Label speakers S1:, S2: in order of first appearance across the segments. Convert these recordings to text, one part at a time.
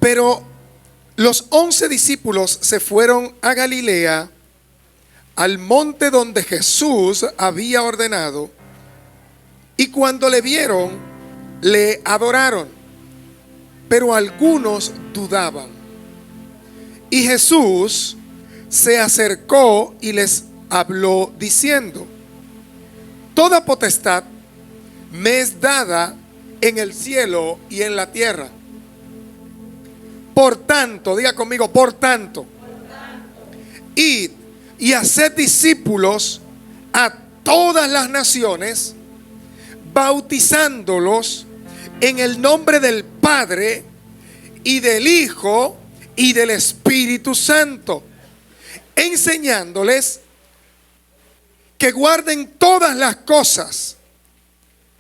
S1: Pero los 11 discípulos se fueron a Galilea, al monte donde Jesús había ordenado, y cuando le vieron, le adoraron, pero algunos dudaban. Y Jesús se acercó y les habló diciendo: toda potestad me es dada en el cielo y en la tierra. Por tanto, diga conmigo, por tanto, id y haced discípulos a todas las naciones, bautizándolos en el nombre del Padre y del Hijo y del Espíritu Santo, enseñándoles que guarden todas las cosas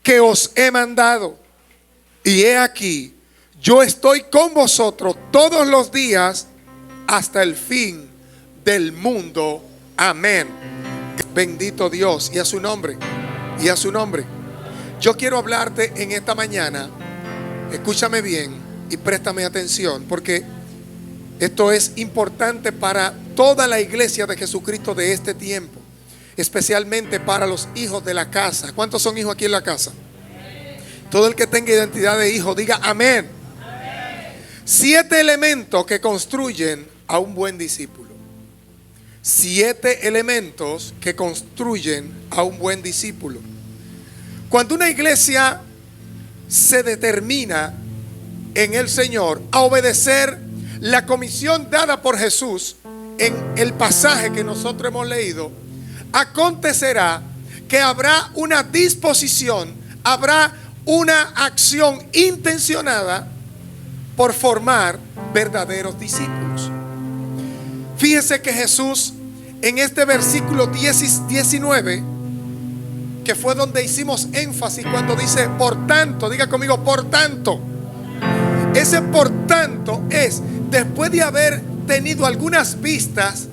S1: que os he mandado. Y he aquí, yo estoy con vosotros todos los días hasta el fin del mundo. Amén. Bendito Dios, y a su nombre, y a su nombre. Yo quiero hablarte en esta mañana. Escúchame bien y préstame atención, porque esto es importante para toda la iglesia de Jesucristo de este tiempo, especialmente para los hijos de la casa. ¿Cuántos son hijos aquí en la casa? Todo el que tenga identidad de hijo, diga amén. 7 elementos que construyen a un buen discípulo. 7 elementos que construyen a un buen discípulo. Cuando una iglesia se determina en el Señor a obedecer la comisión dada por Jesús en el pasaje que nosotros hemos leído, acontecerá que habrá una disposición, habrá una acción intencionada por formar verdaderos discípulos. Fíjese que Jesús en este versículo 19, que fue donde hicimos énfasis cuando dice por tanto, diga conmigo por tanto. Ese por tanto es después de haber tenido algunas vistas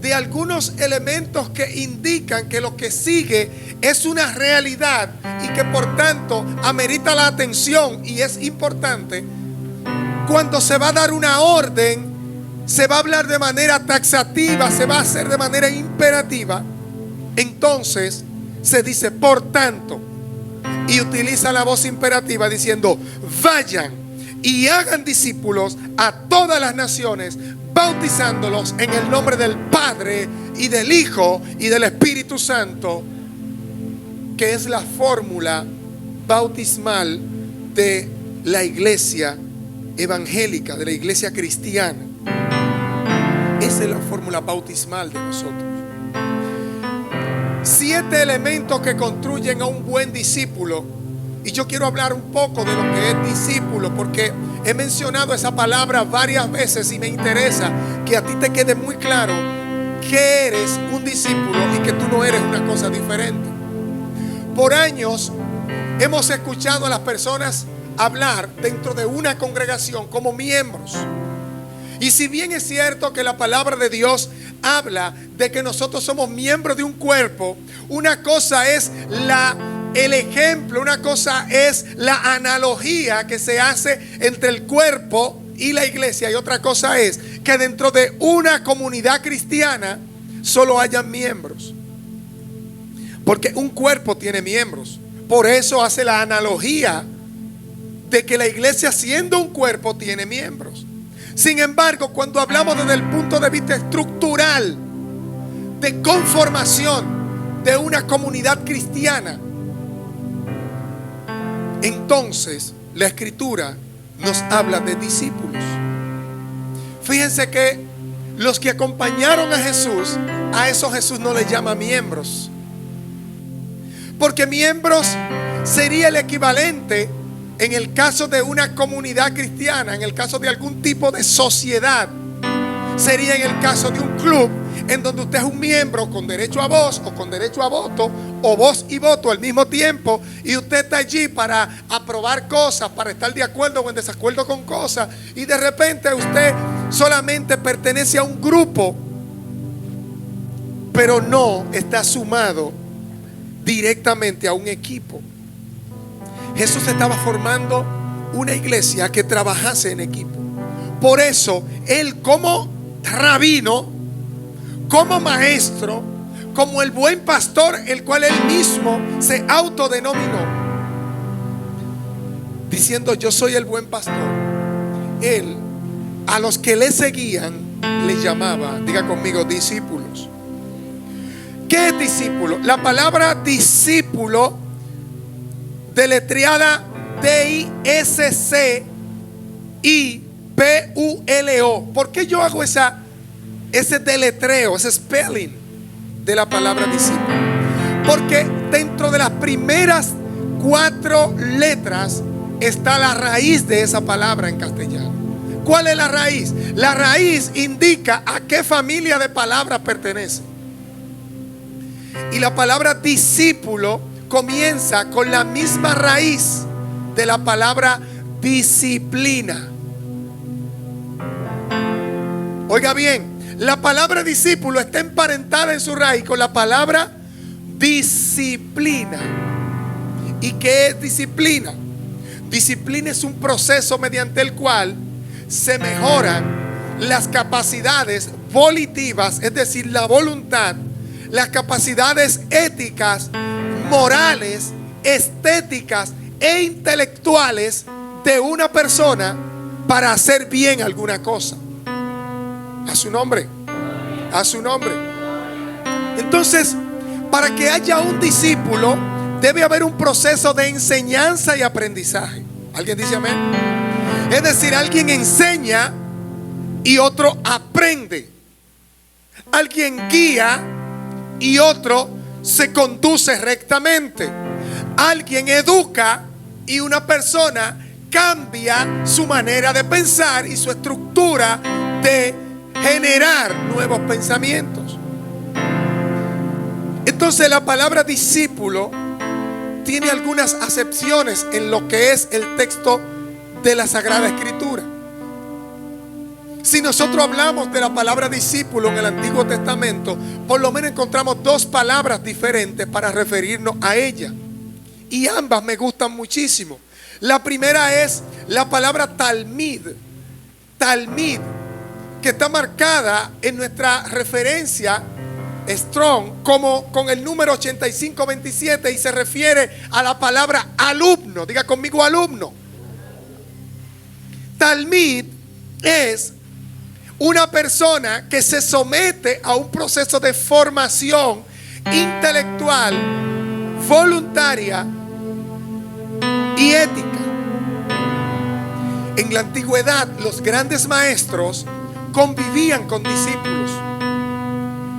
S1: de algunos elementos que indican que lo que sigue es una realidad y que por tanto amerita la atención y es importante. Cuando se va a dar una orden, se va a hablar de manera taxativa, se va a hacer de manera imperativa. Entonces se dice por tanto, y utiliza la voz imperativa diciendo: vayan y hagan discípulos a todas las naciones, bautizándolos en el nombre del Padre y del Hijo y del Espíritu Santo, que es la fórmula bautismal de la iglesia evangélica, de la iglesia cristiana. Esa es la fórmula bautismal de nosotros. 7 elementos que construyen a un buen discípulo. Y yo quiero hablar un poco de lo que es discípulo, porque he mencionado esa palabra varias veces y me interesa que a ti te quede muy claro que eres un discípulo y que tú no eres una cosa diferente. Por años hemos escuchado a las personas hablar dentro de una congregación como miembros. Y si bien es cierto que la palabra de Dios habla de que nosotros somos miembros de un cuerpo, una cosa es el ejemplo, una cosa es la analogía que se hace entre el cuerpo y la iglesia, y otra cosa es que dentro de una comunidad cristiana solo hayan miembros, porque un cuerpo tiene miembros. Por eso hace la analogía de que la iglesia, siendo un cuerpo, tiene miembros. Sin embargo, cuando hablamos desde el punto de vista estructural de conformación de una comunidad cristiana, entonces la Escritura nos habla de discípulos. Fíjense que los que acompañaron a Jesús, a eso Jesús no les llama miembros, porque miembros sería el equivalente en el caso de una comunidad cristiana, en el caso de algún tipo de sociedad, sería en el caso de un club en donde usted es un miembro con derecho a voz o con derecho a voto, o voz y voto al mismo tiempo, y usted está allí para aprobar cosas, para estar de acuerdo o en desacuerdo con cosas, y de repente usted solamente pertenece a un grupo, pero no está sumado directamente a un equipo. Jesús estaba formando una iglesia que trabajase en equipo, Por eso, él como rabino, como maestro, como el buen pastor, el cual él mismo se autodenominó, diciendo: yo soy el buen pastor. Él, a los que le seguían, le llamaba, diga conmigo, discípulos. ¿Qué es discípulo? La palabra discípulo, deletreada D-I-S-C-I-P-U-L-O. ¿Por qué yo hago ese deletreo, ese spelling de la palabra discípulo? Porque dentro de las primeras 4 letras está la raíz de esa palabra en castellano. ¿Cuál es la raíz? La raíz indica a qué familia de palabras pertenece. Y la palabra discípulo comienza con la misma raíz de la palabra disciplina. Oiga bien, la palabra discípulo está emparentada en su raíz con la palabra disciplina. ¿Y qué es disciplina? Disciplina es un proceso mediante el cual se mejoran las capacidades volitivas, es decir, la voluntad, las capacidades éticas, morales, estéticas e intelectuales de una persona para hacer bien alguna cosa. A su nombre, a su nombre. Entonces, para que haya un discípulo, debe haber un proceso de enseñanza y aprendizaje. ¿Alguien dice amén? Es decir, alguien enseña y otro aprende. Alguien guía y otro se conduce rectamente. Alguien educa y una persona cambia su manera de pensar y su estructura de generar nuevos pensamientos. Entonces, la palabra discípulo tiene algunas acepciones en lo que es el texto de la Sagrada Escritura. Si nosotros hablamos de la palabra discípulo en el Antiguo Testamento, por lo menos encontramos 2 palabras diferentes para referirnos a ella. Y ambas me gustan muchísimo. La primera es la palabra talmid. Talmid, que está marcada en nuestra referencia Strong como con el número 8527 y se refiere a la palabra alumno. Diga conmigo, alumno. Talmid es una persona que se somete a un proceso de formación intelectual, voluntaria y ética. En la antigüedad, los grandes maestros convivían con discípulos.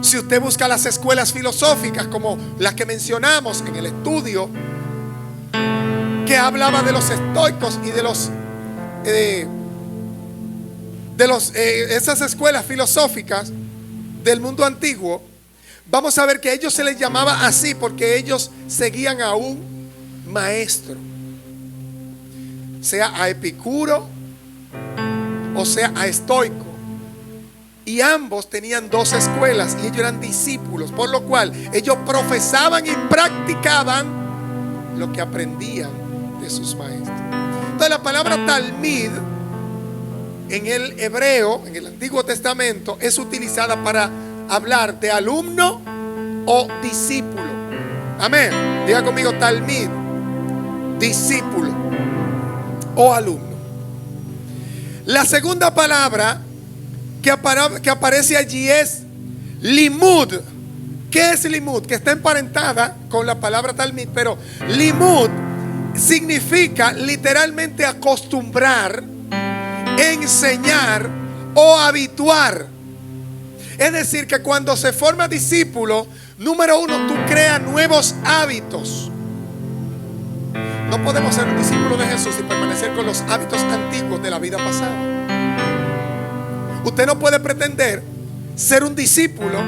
S1: Si usted busca las escuelas filosóficas como las que mencionamos en el estudio, que hablaba de los estoicos y esas escuelas filosóficas del mundo antiguo, vamos a ver que a ellos se les llamaba así porque ellos seguían a un maestro, sea a Epicuro o sea a estoico. Y ambos tenían 2 escuelas y ellos eran discípulos, por lo cual ellos profesaban y practicaban lo que aprendían de sus maestros. Entonces, la palabra talmid en el hebreo, en el Antiguo Testamento, es utilizada para hablar de alumno o discípulo. Amén. Diga conmigo, talmid, discípulo o alumno. La segunda palabra que aparece allí es limud. ¿Qué es limud? Que está emparentada con la palabra talmid, pero limud significa literalmente acostumbrar, enseñar o habituar. Es decir, que cuando se forma discípulo, número 1, tú creas nuevos hábitos. No podemos ser un discípulo de Jesús y permanecer con los hábitos antiguos de la vida pasada. Usted no puede pretender ser un discípulo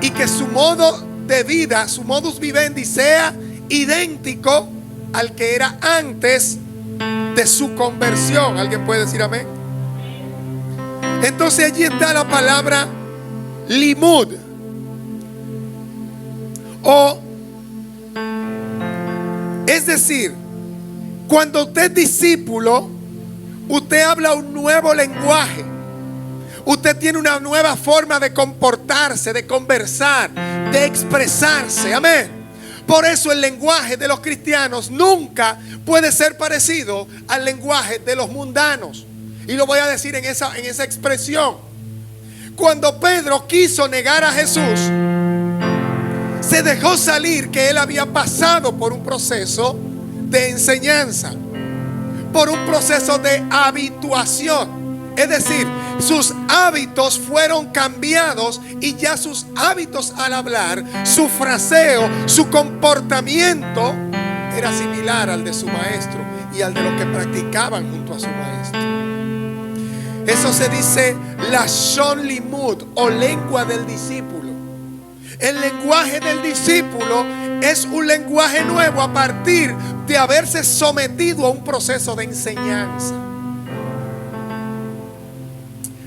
S1: y que su modo de vida, su modus vivendi, sea idéntico al que era antes de su conversión. ¿Alguien puede decir amén? Entonces allí está la palabra limud, o es decir, cuando usted es discípulo, Usted habla un nuevo lenguaje. Usted tiene una nueva forma de comportarse, de conversar, de expresarse. Amén. Por eso el lenguaje de los cristianos nunca puede ser parecido al lenguaje de los mundanos. Y lo voy a decir en esa expresión. Cuando Pedro quiso negar a Jesús, se dejó salir que él había pasado por un proceso de enseñanza, por un proceso de habituación. Es decir, sus hábitos fueron cambiados y ya sus hábitos al hablar, su fraseo, su comportamiento era similar al de su maestro y al de los que practicaban junto a su maestro. Eso se dice Lashon Limud, o lengua del discípulo. El lenguaje del discípulo es un lenguaje nuevo a partir de haberse sometido a un proceso de enseñanza.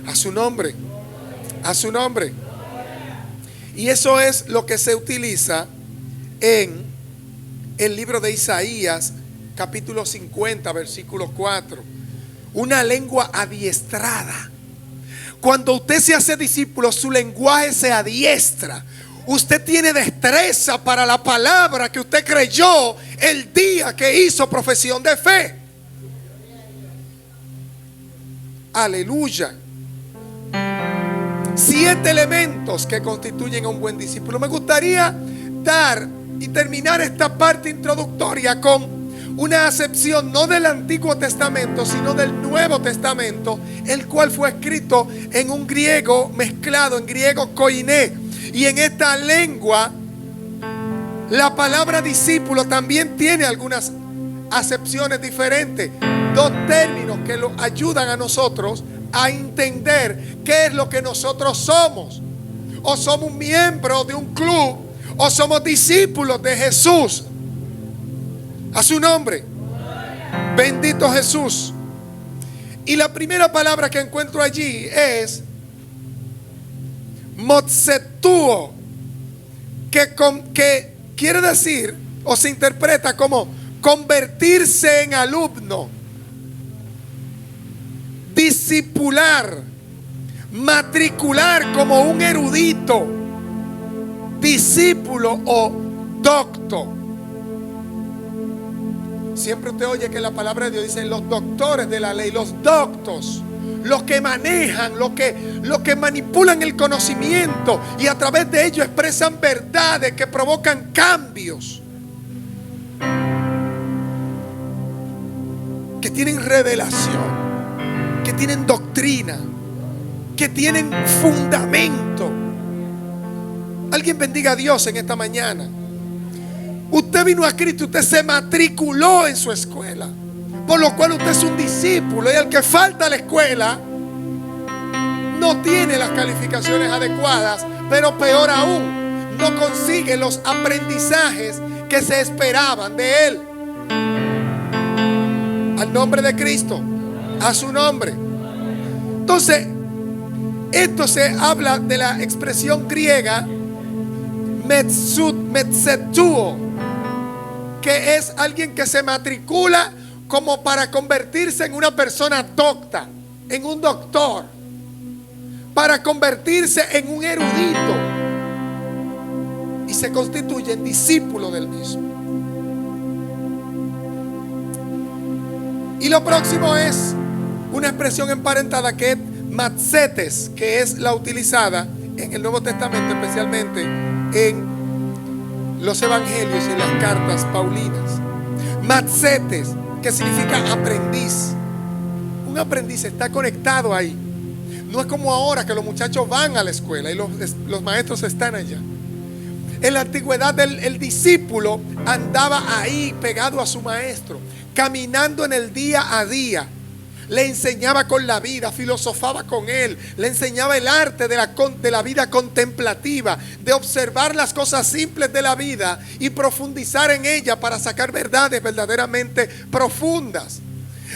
S1: A su nombre, a su nombre. Y eso es lo que se utiliza en el libro de Isaías, capítulo 50, versículo 4. Una lengua adiestrada. Cuando usted se hace discípulo, su lenguaje se adiestra. Usted tiene destreza para la palabra que usted creyó el día que hizo profesión de fe. Aleluya. 7 elementos que constituyen a un buen discípulo. Me gustaría dar y terminar esta parte introductoria con una acepción no del Antiguo Testamento, sino del Nuevo Testamento, el cual fue escrito en un griego mezclado, en griego koiné. Y en esta lengua, la palabra discípulo también tiene algunas acepciones diferentes. 2 términos que lo ayudan a nosotros a entender qué es lo que nosotros somos. O somos miembros de un club, o somos discípulos de Jesús. A su nombre. Bendito Jesús. Y la primera palabra que encuentro allí es motsetuo, que quiere decir o se interpreta como convertirse en alumno, discipular, matricular como un erudito, discípulo o docto. Siempre usted oye que la palabra de Dios dice los doctores de la ley, los doctos, los que manejan, los que manipulan el conocimiento y a través de ello expresan verdades que provocan cambios, que tienen revelación, que tienen doctrina, que tienen fundamento. Alguien bendiga a Dios en esta mañana. Usted vino a Cristo, usted se matriculó en su escuela, por lo cual usted es un discípulo. Y el que falta a la escuela no tiene las calificaciones adecuadas, pero peor aún, no consigue los aprendizajes que se esperaban de él. Al nombre de Cristo, a su nombre. Entonces, esto se habla de la expresión griega metsetuo, que es alguien que se matricula como para convertirse en una persona docta, en un doctor, para convertirse en un erudito y se constituye en discípulo del mismo. Y lo próximo es una expresión emparentada que es matzetes, que es la utilizada en el Nuevo Testamento, especialmente en los evangelios y en las cartas paulinas. Matzetes, que significa aprendiz. Un aprendiz está conectado ahí. No es como ahora que los muchachos van a la escuela y los maestros están allá. En la antigüedad el discípulo andaba ahí pegado a su maestro, caminando en el día a día. Le enseñaba con la vida, filosofaba con él, le enseñaba el arte de la vida contemplativa, de observar las cosas simples de la vida y profundizar en ella para sacar verdades verdaderamente profundas.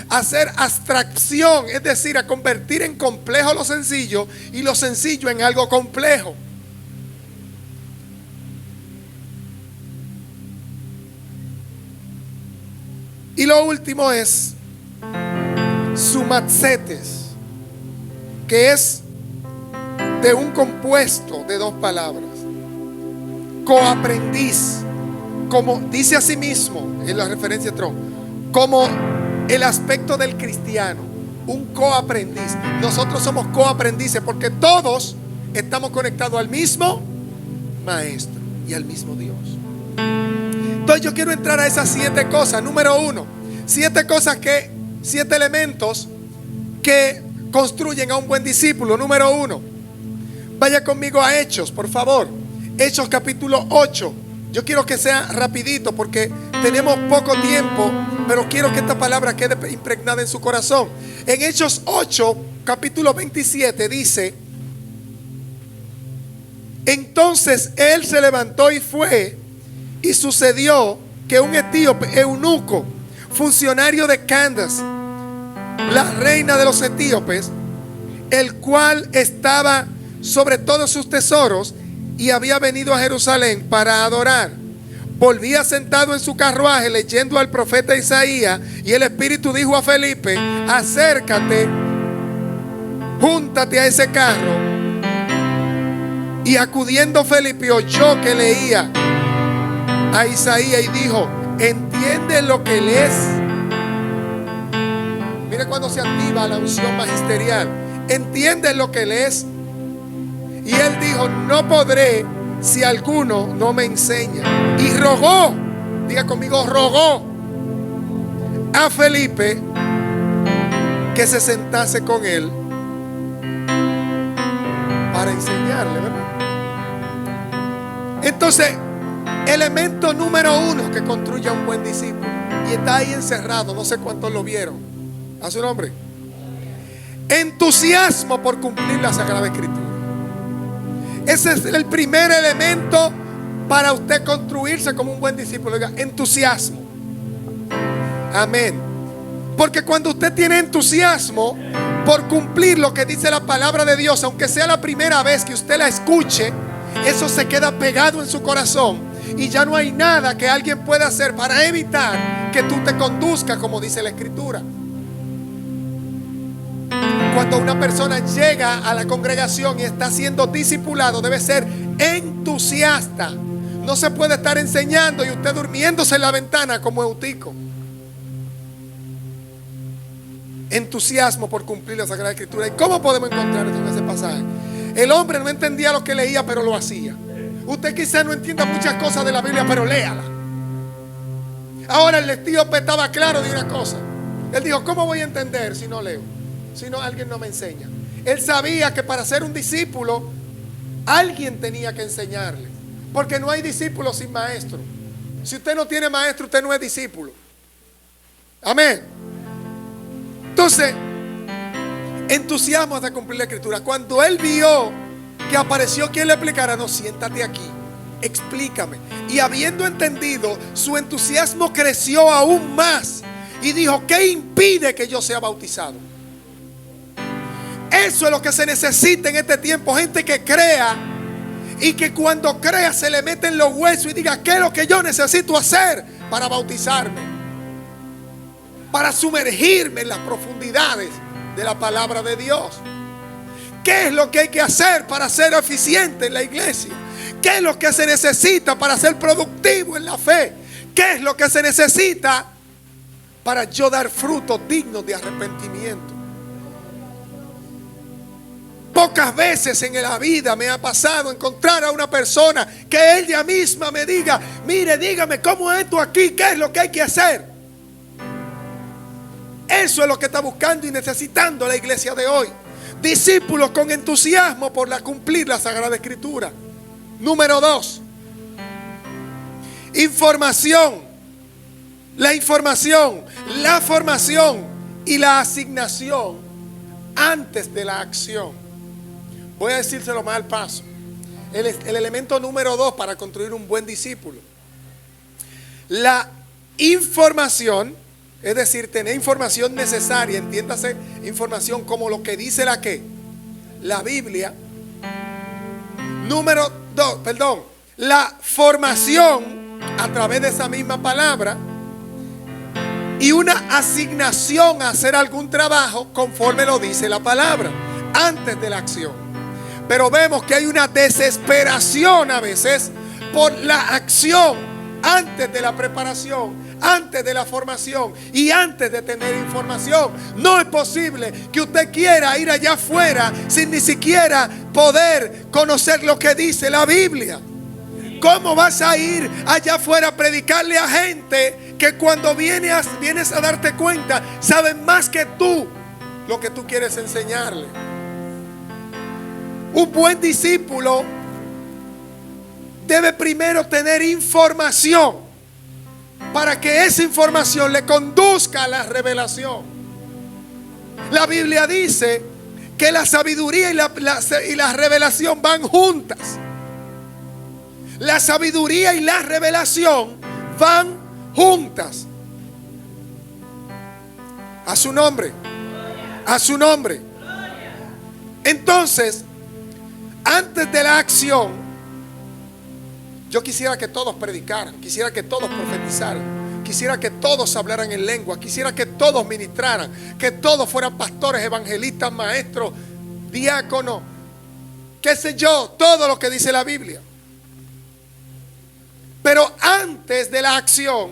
S1: Hacer abstracción, es decir, a convertir en complejo lo sencillo y lo sencillo en algo complejo. Y lo último es sumatzetes, que es de un compuesto de dos palabras. Coaprendiz, como dice así mismo en la referencia de Tron, como el aspecto del cristiano, un coaprendiz. Nosotros somos coaprendices porque todos estamos conectados al mismo maestro y al mismo Dios. Entonces yo quiero entrar a esas 7 cosas. Número 1, 7 elementos que construyen a un buen discípulo. Número 1, vaya conmigo a Hechos, por favor. Hechos capítulo 8. Yo quiero que sea rapidito porque tenemos poco tiempo, pero quiero que esta palabra quede impregnada en su corazón. En Hechos 8, capítulo 27 dice: entonces él se levantó y fue, y sucedió que un etíope, eunuco, funcionario de Candace, la reina de los etíopes, el cual estaba sobre todos sus tesoros y había venido a Jerusalén para adorar, volvía sentado en su carruaje leyendo al profeta Isaías, y el Espíritu dijo a Felipe: acércate, júntate a ese carro. Y acudiendo Felipe oyó que leía a Isaías y dijo: ¿entiendes lo que lees? Mire cuando se activa la unción magisterial. ¿Entiendes lo que lees? Y él dijo: no podré si alguno no me enseña. Y rogó, diga conmigo, rogó a Felipe que se sentase con él para enseñarle, ¿verdad? Entonces, elemento número 1 que construye a un buen discípulo, y está ahí encerrado, no sé cuántos lo vieron. A su nombre. Entusiasmo por cumplir la Sagrada Escritura. Ese es el primer elemento para usted construirse como un buen discípulo. Diga, entusiasmo. Amén. Porque cuando usted tiene entusiasmo por cumplir lo que dice la palabra de Dios, aunque sea la primera vez que usted la escuche, eso se queda pegado en su corazón, y ya no hay nada que alguien pueda hacer para evitar que tú te conduzcas como dice la Escritura. Cuando una persona llega a la congregación y está siendo discipulado, debe ser entusiasta. No se puede estar enseñando y usted durmiéndose en la ventana como Eutico. Entusiasmo por cumplir la Sagrada Escritura. ¿Y cómo podemos encontrar esto en ese pasaje? El hombre no entendía lo que leía, pero lo hacía. Usted quizás no entienda muchas cosas de la Biblia, pero léala. Ahora el etíope estaba claro de una cosa. Él dijo: ¿cómo voy a entender si no leo? Si no, alguien no me enseña. Él sabía que para ser un discípulo alguien tenía que enseñarle, porque no hay discípulo sin maestro. Si usted no tiene maestro, usted no es discípulo. Amén. Entonces, entusiasmo de cumplir la Escritura. Cuando él vio que apareció quien le explicara: no, siéntate aquí, explícame. Y habiendo entendido, su entusiasmo creció aún más y dijo: ¿qué impide que yo sea bautizado? Eso es lo que se necesita en este tiempo. Gente que crea, y que cuando crea se le mete en los huesos y diga: ¿qué es lo que yo necesito hacer para bautizarme? Para sumergirme en las profundidades de la palabra de Dios. ¿Qué es lo que hay que hacer para ser eficiente en la iglesia? ¿Qué es lo que se necesita para ser productivo en la fe? ¿Qué es lo que se necesita para yo dar frutos dignos de arrepentimiento? Pocas veces en la vida me ha pasado encontrar a una persona que ella misma me diga: mire, dígame cómo es esto aquí, qué es lo que hay que hacer. Eso es lo que está buscando y necesitando la iglesia de hoy. Discípulos con entusiasmo por cumplir la Sagrada Escritura. Número 2, información. La información, la formación y la asignación antes de la acción. Voy a decírselo más al paso. El elemento número 2 para construir un buen discípulo: la información, es decir, tener información necesaria. Entiéndase, información como lo que dice la Biblia. Número 2, la formación a través de esa misma palabra. y una asignación a hacer algún trabajo conforme lo dice la palabra, antes de la acción. Pero vemos que hay una desesperación a veces por la acción antes de la preparación, antes de la formación y antes de tener información. No es posible que usted quiera ir allá afuera sin ni siquiera poder conocer lo que dice la Biblia. ¿Cómo vas a ir allá afuera a predicarle a gente que cuando vienes a darte cuenta saben más que tú lo que tú quieres enseñarle? Un buen discípulo debe primero tener información para que esa información le conduzca a la revelación. La Biblia dice que la sabiduría y la revelación van juntas. La sabiduría y la revelación van juntas. A su nombre. A su nombre. Entonces, antes de la acción, yo quisiera que todos predicaran, quisiera que todos profetizaran, quisiera que todos hablaran en lengua, quisiera que todos ministraran, que todos fueran pastores, evangelistas, maestros, diáconos, qué sé yo, todo lo que dice la Biblia. Pero antes de la acción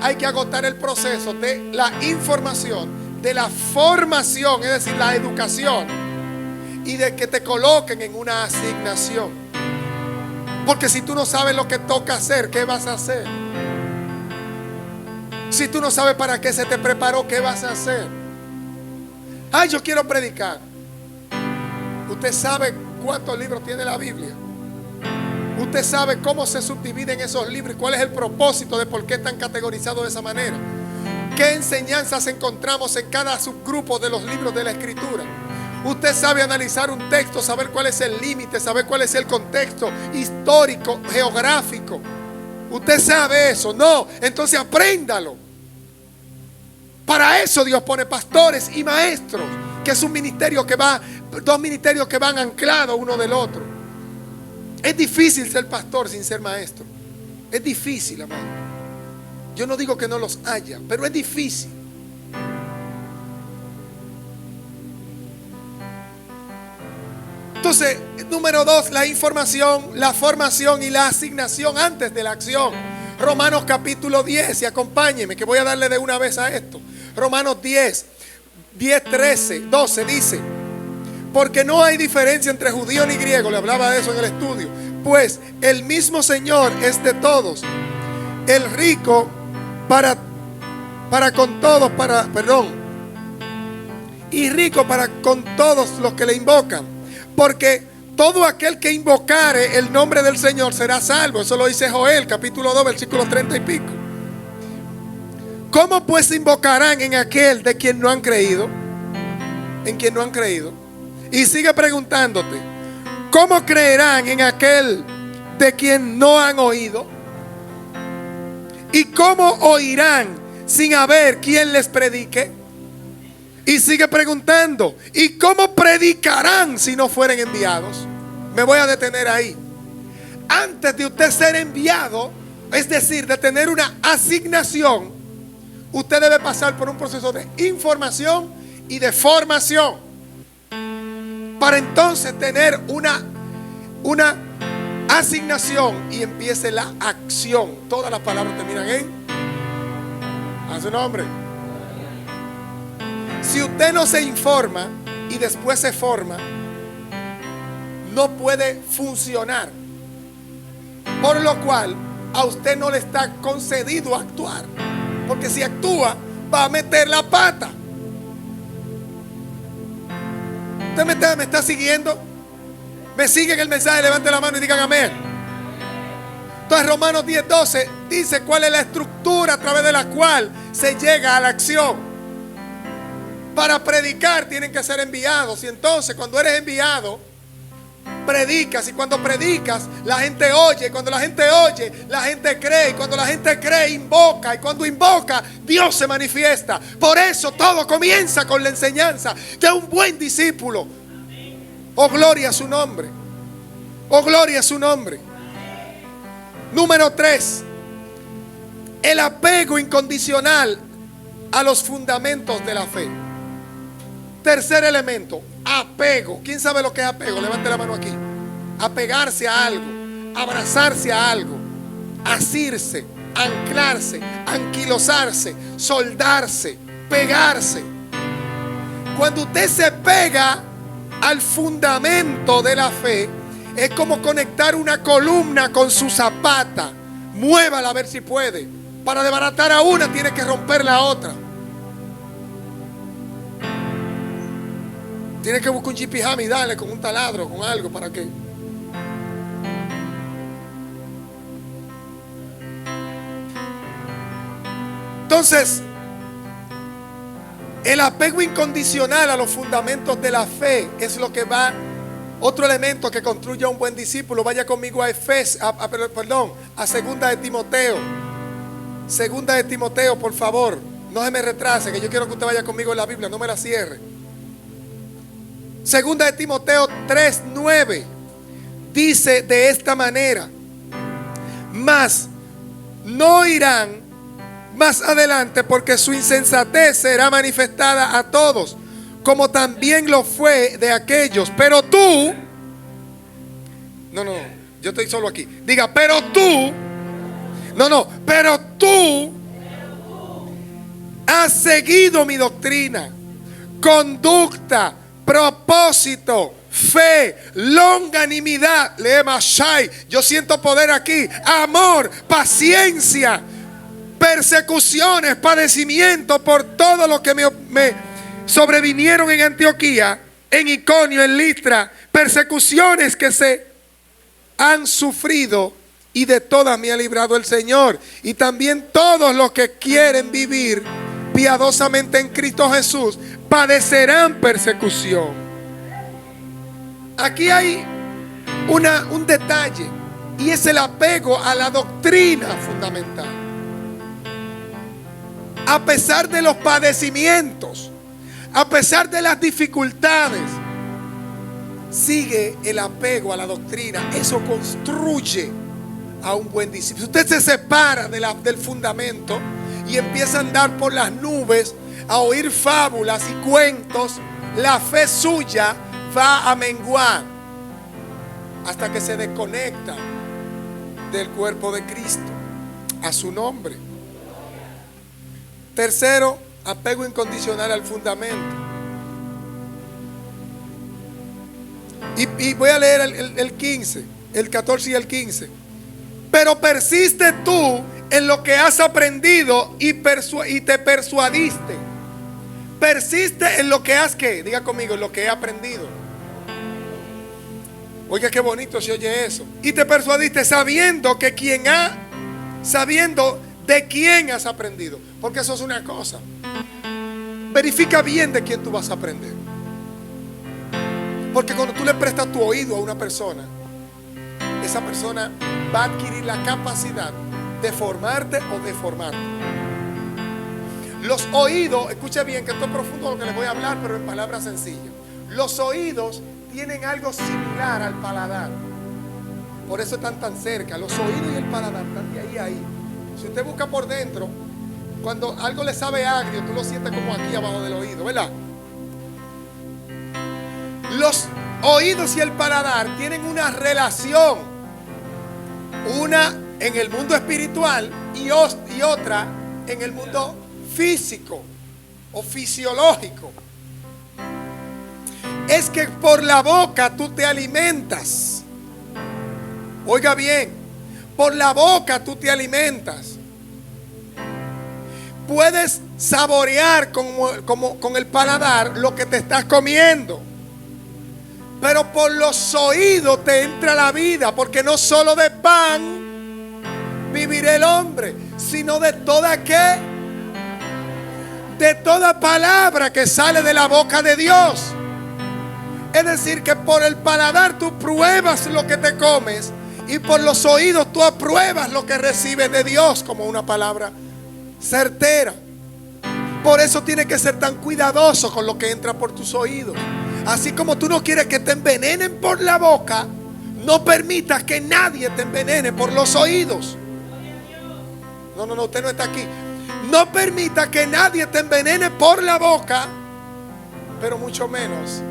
S1: hay que agotar el proceso de la información, de la formación, es decir, la educación, y de que te coloquen en una asignación. Porque si tú no sabes lo que toca hacer, ¿qué vas a hacer? Si tú no sabes para qué se te preparó, ¿qué vas a hacer? Ay, yo quiero predicar. ¿Usted sabe cuántos libros tiene la Biblia? ¿Usted sabe cómo se subdividen esos libros y cuál es el propósito de por qué están categorizados de esa manera? ¿Qué enseñanzas encontramos en cada subgrupo de los libros de la Escritura? Usted sabe analizar un texto, saber cuál es el límite, saber cuál es el contexto histórico, geográfico. ¿Usted sabe eso? No, entonces apréndalo. Para eso Dios pone pastores y maestros, que es un ministerio que va, dos ministerios que van anclados uno del otro. Es difícil ser pastor sin ser maestro. Es difícil, amado. Yo no digo que no los haya, pero es difícil. Entonces, número 2, la información, la formación y la asignación antes de la acción. Romanos capítulo 10, y acompáñeme que voy a darle de una vez a esto. Romanos 10, 13, 12 dice: porque no hay diferencia entre judío ni griego, le hablaba de eso en el estudio, pues el mismo Señor es de todos, el rico para con todos, y rico para con todos los que le invocan, porque todo aquel que invocare el nombre del Señor será salvo. Eso lo dice Joel capítulo 2 versículos 30 y pico. ¿Cómo pues invocarán en aquel de quien no han creído? En quien no han creído. Y sigue preguntándote: ¿cómo creerán en aquel de quien no han oído? ¿Y cómo oirán sin haber quien les predique? Y sigue preguntando: ¿y cómo predicarán si no fueren enviados? Me voy a detener ahí. Antes de usted ser enviado, es decir, de tener una asignación, usted debe pasar por un proceso de información y de formación, para entonces tener una asignación y empiece la acción. Todas las palabras terminan en a su nombre. Si usted no se informa y después se forma, no puede funcionar. Por lo cual a usted no le está concedido actuar, porque si actúa va a meter la pata. ¿Usted me está siguiendo? ¿Me sigue en el mensaje? Levante la mano y digan amén. Entonces Romanos 10:12 dice cuál es la estructura a través de la cual se llega a la acción. Para predicar tienen que ser enviados. Y entonces cuando eres enviado, predicas. Y cuando predicas, la gente oye. Cuando la gente oye, la gente cree. Y cuando la gente cree, invoca. Y cuando invoca, Dios se manifiesta. Por eso todo comienza con la enseñanza de un buen discípulo. Oh, gloria a su nombre. Oh, gloria a su nombre. Número 3, el apego incondicional a los fundamentos de la fe. Tercer elemento, apego. ¿Quién sabe lo que es apego? Levante la mano aquí. Apegarse a algo, abrazarse a algo, asirse, anclarse, anquilosarse, soldarse, pegarse. Cuando usted se pega al fundamento de la fe, es como conectar una columna con su zapata. Muévala a ver si puede. Para desbaratar a una tiene que romper la otra. Tiene que buscar un chipijama y darle con un taladro, con algo para que. Entonces, el apego incondicional a los fundamentos de la fe es lo que va. Otro elemento que construye a un buen discípulo. Vaya conmigo a a segunda de Timoteo. Segunda de Timoteo, por favor. No se me retrase, que yo quiero que usted vaya conmigo en la Biblia, no me la cierre. Segunda de Timoteo 3:9 dice de esta manera: mas no irán más adelante, porque su insensatez será manifestada a todos, como también lo fue de aquellos. Pero tú, no, yo estoy solo aquí. Diga, pero tú, pero tú has seguido mi doctrina, conducta, propósito, fe, longanimidad. Yo siento poder aquí. Amor, paciencia, persecuciones, padecimientos por todo lo que me sobrevinieron en Antioquía, en Iconio, en Listra, persecuciones que se han sufrido, y de todas me ha librado el Señor. Y también todos los que quieren vivir piadosamente en Cristo Jesús padecerán persecución. Aquí hay un detalle, y es el apego a la doctrina fundamental. A pesar de los padecimientos, a pesar de las dificultades, sigue el apego a la doctrina. Eso construye a un buen discípulo. Si usted se separa del fundamento y empieza a andar por las nubes, a oír fábulas y cuentos, la fe suya va a menguar hasta que se desconecta del cuerpo de Cristo. A su nombre. Tercero, apego incondicional al fundamento. Y voy a leer el 15, el 14 y el 15. Pero persiste tú en lo que has aprendido y te persuadiste. Persiste en lo que has, ¿qué? Diga conmigo, en lo que he aprendido. Oiga, qué bonito se oye eso. Y te persuadiste sabiendo de quién has aprendido. Porque eso es una cosa. Verifica bien de quién tú vas a aprender. Porque cuando tú le prestas tu oído a una persona, esa persona va a adquirir la capacidad de formarte o deformarte. Los oídos, escucha bien que esto es profundo lo que les voy a hablar, pero en palabras sencillas. Los oídos tienen algo similar al paladar. Por eso están tan cerca. Los oídos y el paladar están de ahí a ahí. Si usted busca por dentro, cuando algo le sabe agrio, tú lo sientes como aquí abajo del oído, ¿verdad? Los oídos y el paladar tienen una relación. Una en el mundo espiritual y otra en el mundo físico o fisiológico. Es que por la boca tú te alimentas. Oiga bien, por la boca tú te alimentas. Puedes saborear con el paladar lo que te estás comiendo. Pero por los oídos te entra la vida, porque no solo de pan vivirá el hombre, sino de toda ¿qué? De toda palabra que sale de la boca de Dios. Es decir, que por el paladar tú pruebas lo que te comes, y por los oídos tú apruebas lo que recibes de Dios como una palabra certera. Por eso tienes que ser tan cuidadoso con lo que entra por tus oídos. Así como tú no quieres que te envenenen por la boca, no permitas que nadie te envenene por los oídos. No, usted no está aquí. No permita que nadie te envenene por la boca, pero mucho menos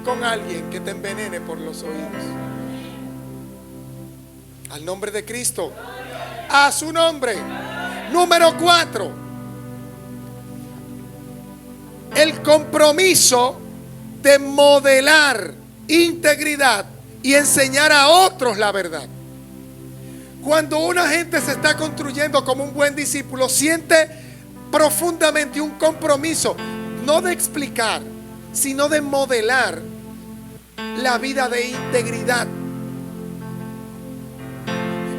S1: con alguien que te envenene por los oídos. Al nombre de Cristo, a su nombre. Número 4, el compromiso de modelar integridad y enseñar a otros la verdad. Cuando una gente se está construyendo como un buen discípulo, siente profundamente un compromiso, no de explicar, sino de modelar la vida de integridad.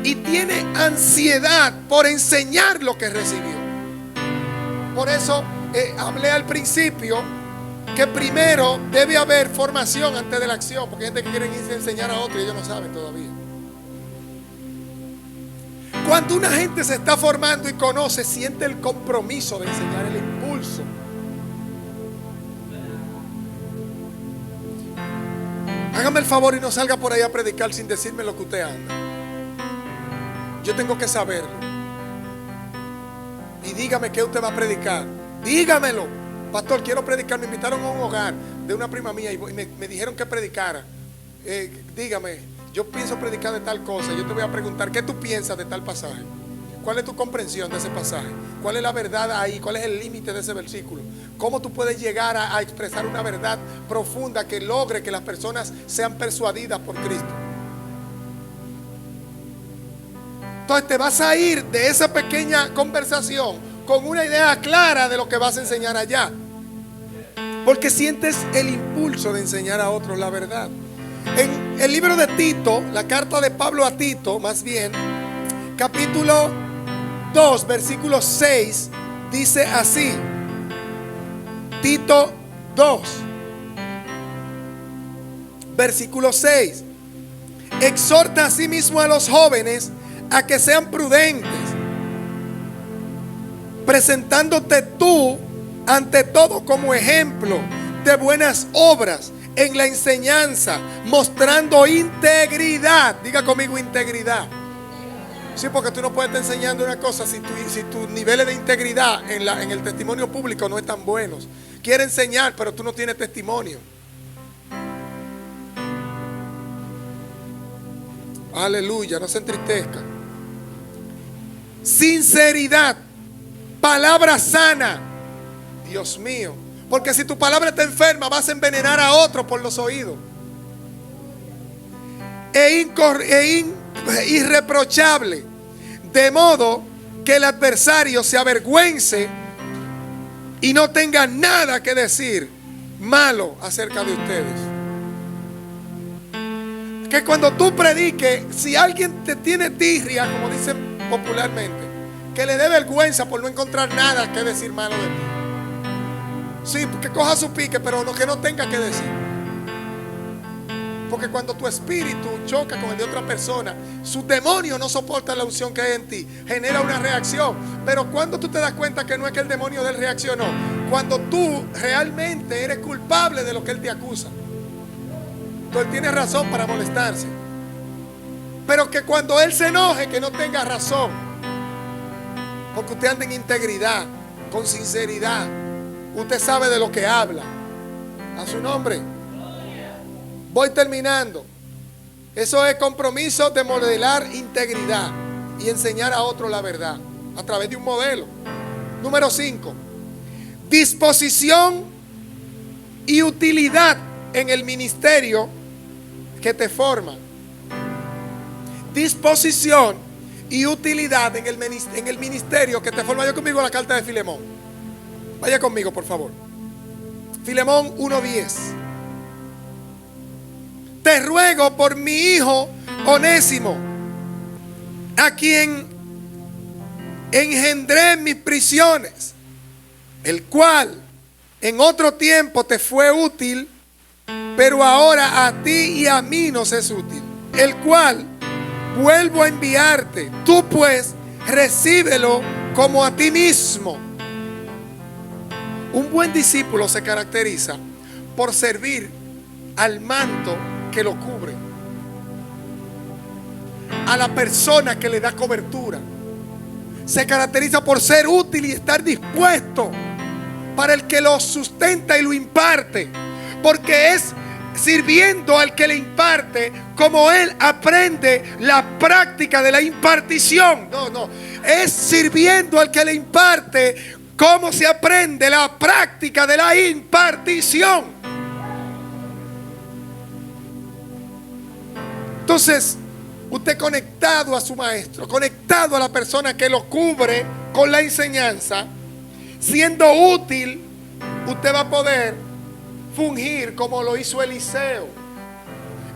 S1: Y tiene ansiedad por enseñar lo que recibió. Por eso hablé al principio que primero debe haber formación antes de la acción, porque hay gente que quiere irse a enseñar a otro y ellos no saben todavía. Cuando una gente se está formando y conoce, siente el compromiso de enseñar, el impulso. Hágame el favor y no salga por ahí a predicar sin decirme lo que usted anda. Yo tengo que saberlo. Y dígame qué usted va a predicar. Dígamelo. Pastor, quiero predicar. Me invitaron a un hogar de una prima mía y me dijeron que predicara. Dígame, yo pienso predicar de tal cosa. Yo te voy a preguntar, ¿qué tú piensas de tal pasaje? ¿Cuál es tu comprensión de ese pasaje? ¿Cuál es la verdad ahí? ¿Cuál es el límite de ese versículo? ¿Cómo tú puedes llegar a expresar una verdad profunda que logre que las personas sean persuadidas por Cristo? Entonces te vas a ir de esa pequeña conversación con una idea clara de lo que vas a enseñar allá, porque sientes el impulso de enseñar a otros la verdad. En el libro de Tito, la carta de Pablo a Tito, más bien, capítulo 2, versículo 6, dice así. Tito 2, versículo 6. Exhorta asimismo a los jóvenes a que sean prudentes, presentándote tú ante todo como ejemplo de buenas obras en la enseñanza, mostrando integridad. Diga conmigo, integridad. Sí, porque tú no puedes estar enseñando una cosa si tus niveles de integridad en el testimonio público no están buenos. Quiere enseñar, pero tú no tienes testimonio. Aleluya, no se entristezca. Sinceridad, palabra sana. Dios mío, porque si tu palabra está enferma, vas a envenenar a otro por los oídos. Irreprochable, de modo que el adversario se avergüence y no tenga nada que decir malo acerca de ustedes. Que cuando tú prediques, si alguien te tiene tirria, como dicen popularmente, que le dé vergüenza por no encontrar nada que decir malo de ti. Sí, que coja su pique, pero que no tenga que decir. Porque cuando tu espíritu choca con el de otra persona, su demonio no soporta la unción que hay en ti, genera una reacción. Pero cuando tú te das cuenta que no es que el demonio de él reaccionó, cuando tú realmente eres culpable de lo que él te acusa, entonces él tiene razón para molestarse. Pero que cuando él se enoje, que no tenga razón, porque usted anda en integridad, con sinceridad. Usted sabe de lo que habla. A su nombre. Voy terminando. Eso es compromiso de modelar integridad y enseñar a otro la verdad a través de un modelo. Número 5. Disposición y utilidad en el ministerio que te forma. Disposición y utilidad en el ministerio que te forma. Vaya conmigo a la carta de Filemón. Vaya conmigo, por favor. Filemón 1:10. Te ruego por mi hijo Onésimo, a quien engendré en mis prisiones, el cual en otro tiempo te fue útil, pero ahora a ti y a mí nos es útil. El cual vuelvo a enviarte. Tú pues recíbelo como a ti mismo. Un buen discípulo se caracteriza por servir al manto que lo cubre, a la persona que le da cobertura. se caracteriza por ser útil y estar dispuesto para el que lo sustenta y lo imparte, porque es sirviendo al que le imparte como él aprende la práctica de la impartición. Es sirviendo al que le imparte cómo se aprende la práctica de la impartición. Entonces, usted conectado a su maestro, conectado a la persona que lo cubre con la enseñanza, siendo útil, usted va a poder fungir como lo hizo Eliseo.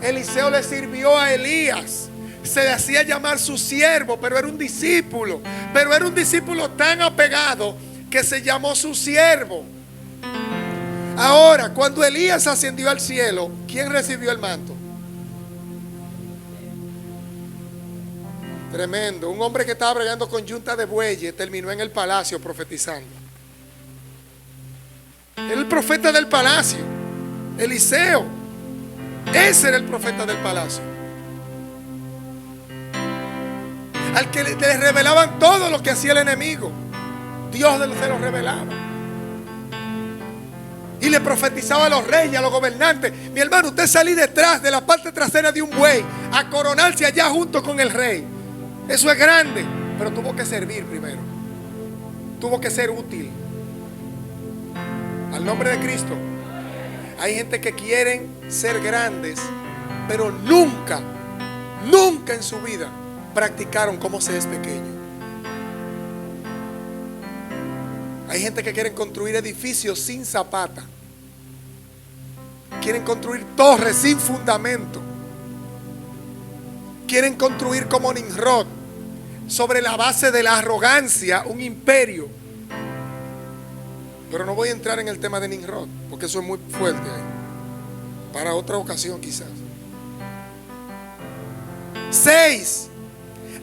S1: Eliseo le sirvió a Elías. Se le hacía llamar su siervo, pero era un discípulo. Pero era un discípulo tan apegado que se llamó su siervo. Ahora, cuando Elías ascendió al cielo, ¿quién recibió el manto? Tremendo. Un hombre que estaba bregando con yunta de bueyes terminó en el palacio profetizando. Era el profeta del palacio, Eliseo. Ese era el profeta del palacio, al que le revelaban todo lo que hacía el enemigo. Dios se lo revelaba y le profetizaba a los reyes, a los gobernantes. Mi hermano, usted salí detrás de la parte trasera de un buey a coronarse allá junto con el rey. Eso es grande, pero tuvo que servir primero. Tuvo que ser útil. Al nombre de Cristo. Hay gente que quieren ser grandes, pero nunca en su vida practicaron cómo se es pequeño. Hay gente que quieren construir edificios sin zapata. Quieren construir torres sin fundamento. Quieren construir como Nimrod, sobre la base de la arrogancia, un imperio. Pero no voy a entrar en el tema de Nimrod, porque eso es muy fuerte ahí. Para otra ocasión quizás. 6.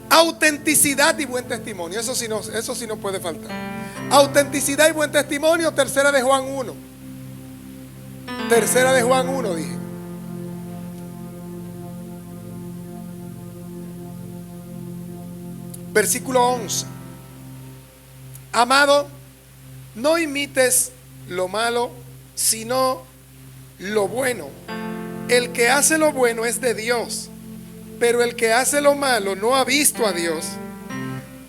S1: Autenticidad y buen testimonio. Eso sí no puede faltar. Autenticidad y buen testimonio. Tercera de Juan 1. Tercera de Juan 1 dije. Versículo 11. Amado, no imites lo malo, sino lo bueno. El que hace lo bueno es de Dios, pero el que hace lo malo no ha visto a Dios.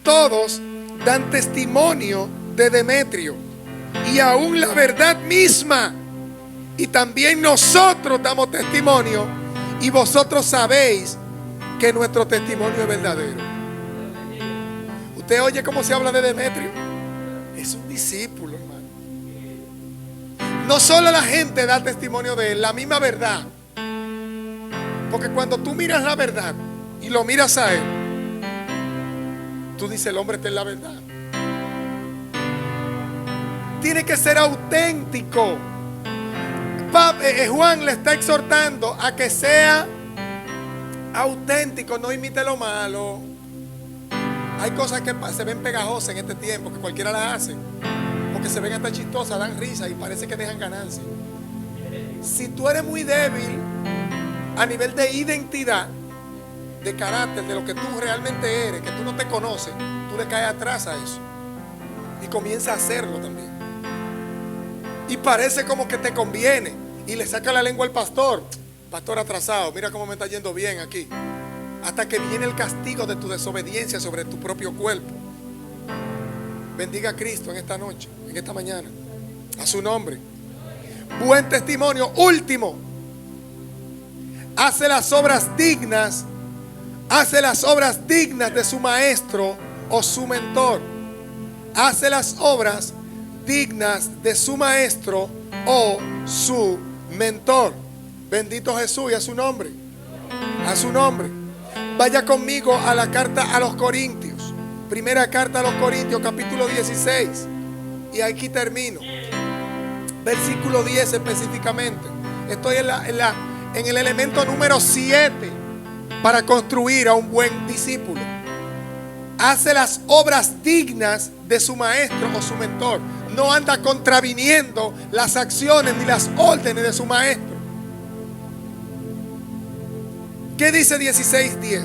S1: Todos dan testimonio de Demetrio, y aún la verdad misma. Y también nosotros damos testimonio, y vosotros sabéis que nuestro testimonio es verdadero. ¿Usted oye cómo se habla de Demetrio? Es un discípulo, hermano. No solo la gente da testimonio de él, la misma verdad. Porque cuando tú miras la verdad y lo miras a él, tú dices, el hombre está en la verdad. Tiene que ser auténtico. Juan le está exhortando a que sea auténtico, no imite lo malo. Hay cosas que se ven pegajosas en este tiempo, que cualquiera las hace, porque se ven hasta chistosas, dan risa y parece que dejan ganancia. Si tú eres muy débil a nivel de identidad, de carácter, de lo que tú realmente eres, que tú no te conoces, tú le caes atrás a eso y comienzas a hacerlo también. Y parece como que te conviene, y le saca la lengua al pastor. Pastor atrasado, mira cómo me está yendo bien aquí. Hasta que viene el castigo de tu desobediencia sobre tu propio cuerpo. Bendiga a Cristo en esta noche, en esta mañana, a su nombre. Buen testimonio. Último, hace las obras dignas. Hace las obras dignas de su maestro o su mentor. Hace las obras dignas de su maestro o su mentor. Bendito Jesús, y a su nombre. A su nombre. Vaya conmigo a la carta a los Corintios. Primera carta a los Corintios, capítulo 16. Y aquí termino. Versículo 10 específicamente. Estoy en el elemento número 7 para construir a un buen discípulo. Hace las obras dignas de su maestro o su mentor. No anda contraviniendo las acciones ni las órdenes de su maestro. ¿Qué dice 16:10?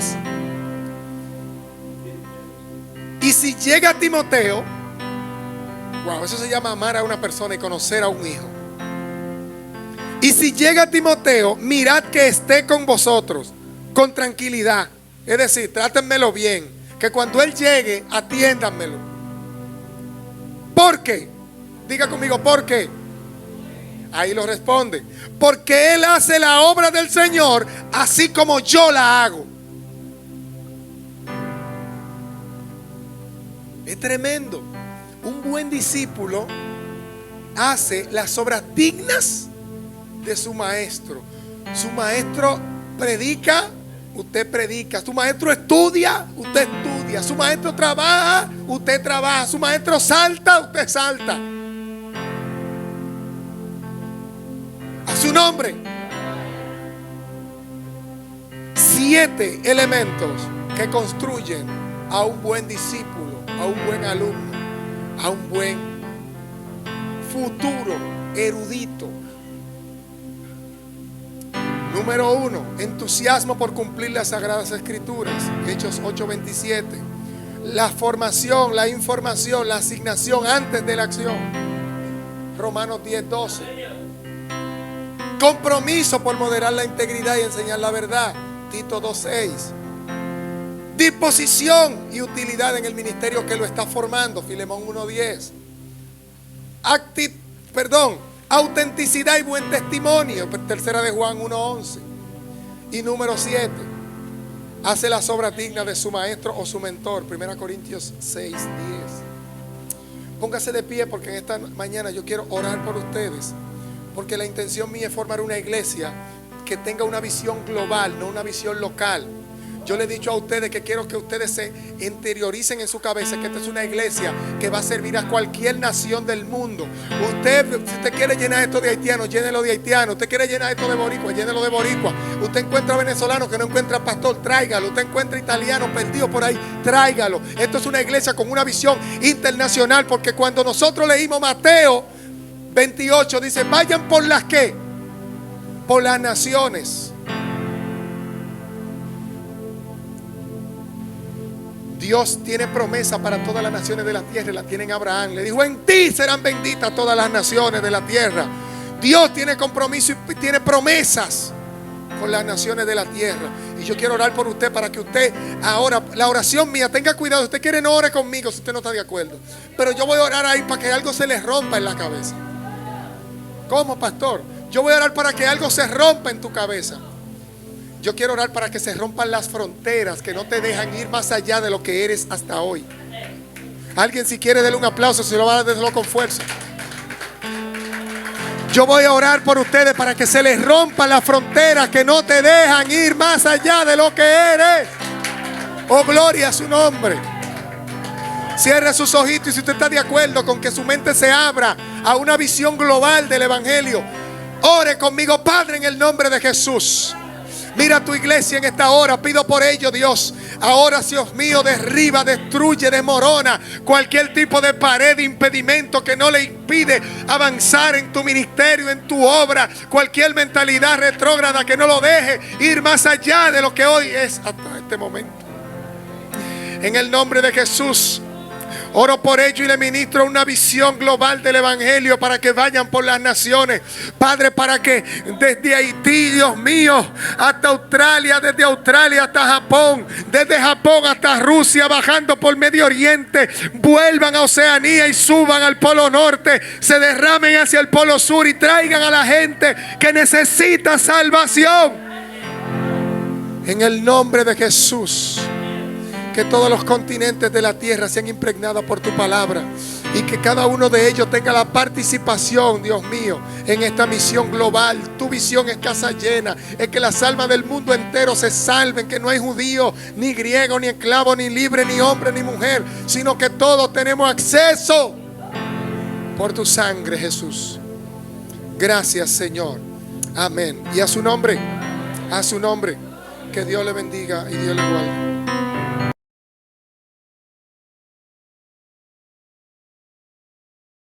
S1: Y si llega Timoteo, wow, eso se llama amar a una persona y conocer a un hijo. Y si llega Timoteo, mirad que esté con vosotros con tranquilidad. Es decir, trátenmelo bien. Que cuando él llegue, atiéndanmelo. ¿Por qué? Diga conmigo, ¿por qué? Ahí lo responde. Porque él hace la obra del Señor así como yo la hago. Es tremendo. Un buen discípulo hace las obras dignas de su maestro. Su maestro predica, usted predica. Su maestro estudia, usted estudia. Su maestro trabaja, usted trabaja. Su maestro salta, usted salta. A su nombre. 7 elementos que construyen a un buen discípulo, a un buen alumno, a un buen futuro erudito. Número 1, entusiasmo por cumplir las Sagradas Escrituras. Hechos 8:27. La formación, la información, la asignación antes de la acción. Romanos 10:12. Compromiso por moderar la integridad y enseñar la verdad. Tito 2:6. Disposición y utilidad en el ministerio que lo está formando. Filemón 1:10. Autenticidad y buen testimonio. Tercera de Juan 1:11. Y número 7. Hace las obras dignas de su maestro o su mentor. 1 Corintios 6:10. Póngase de pie porque en esta mañana yo quiero orar por ustedes. Porque la intención mía es formar una iglesia que tenga una visión global, no una visión local. Yo le he dicho a ustedes que quiero que ustedes se interioricen en su cabeza que esta es una iglesia que va a servir a cualquier nación del mundo. Usted, si usted quiere llenar esto de haitianos, llénelo de haitianos. Usted quiere llenar esto de boricua, llénelo de boricua. Usted encuentra venezolanos que no encuentra pastor, tráigalo. Usted encuentra italianos perdidos por ahí, tráigalo. Esto es una iglesia con una visión internacional, porque cuando nosotros leímos Mateo 28, dice, vayan por las que, por las naciones. Dios tiene promesa para todas las naciones de la tierra y la tiene en Abraham. Le dijo, en ti serán benditas todas las naciones de la tierra. Dios tiene compromiso y tiene promesas con las naciones de la tierra. Y yo quiero orar por usted para que usted ahora, la oración mía, tenga cuidado. Si usted quiere, no ore conmigo si usted no está de acuerdo. Pero yo voy a orar ahí para que algo se les rompa en la cabeza. ¿Cómo, pastor? Yo voy a orar para que algo se rompa en tu cabeza. Yo quiero orar para que se rompan las fronteras que no te dejan ir más allá de lo que eres hasta hoy. Alguien, si quiere, darle un aplauso, si lo va a darlo con fuerza. Yo voy a orar por ustedes para que se les rompan las fronteras que no te dejan ir más allá de lo que eres. Oh, gloria a su nombre. Cierre sus ojitos y si usted está de acuerdo con que su mente se abra a una visión global del evangelio, ore conmigo. Padre, en el nombre de Jesús, mira tu iglesia en esta hora. Pido por ello, Dios. Ahora, Dios mío, derriba, destruye, desmorona cualquier tipo de pared, de impedimento que no le impide avanzar en tu ministerio, en tu obra. Cualquier mentalidad retrógrada que no lo deje ir más allá de lo que hoy es hasta este momento. En el nombre de Jesús, oro por ello y le ministro una visión global del evangelio para que vayan por las naciones. Padre, para que desde Haití, Dios mío, hasta Australia, desde Australia hasta Japón, desde Japón hasta Rusia, bajando por Medio Oriente, vuelvan a Oceanía y suban al Polo Norte, se derramen hacia el Polo Sur y traigan a la gente que necesita salvación. En el nombre de Jesús, que todos los continentes de la tierra sean impregnados por tu palabra y que cada uno de ellos tenga la participación, Dios mío, en esta misión global. Tu visión es casa llena, es que las almas del mundo entero se salven, que no hay judío, ni griego, ni esclavo, ni libre, ni hombre, ni mujer, sino que todos tenemos acceso por tu sangre, Jesús. Gracias, Señor. Amén. Y a su nombre, que Dios le bendiga y Dios le guarde.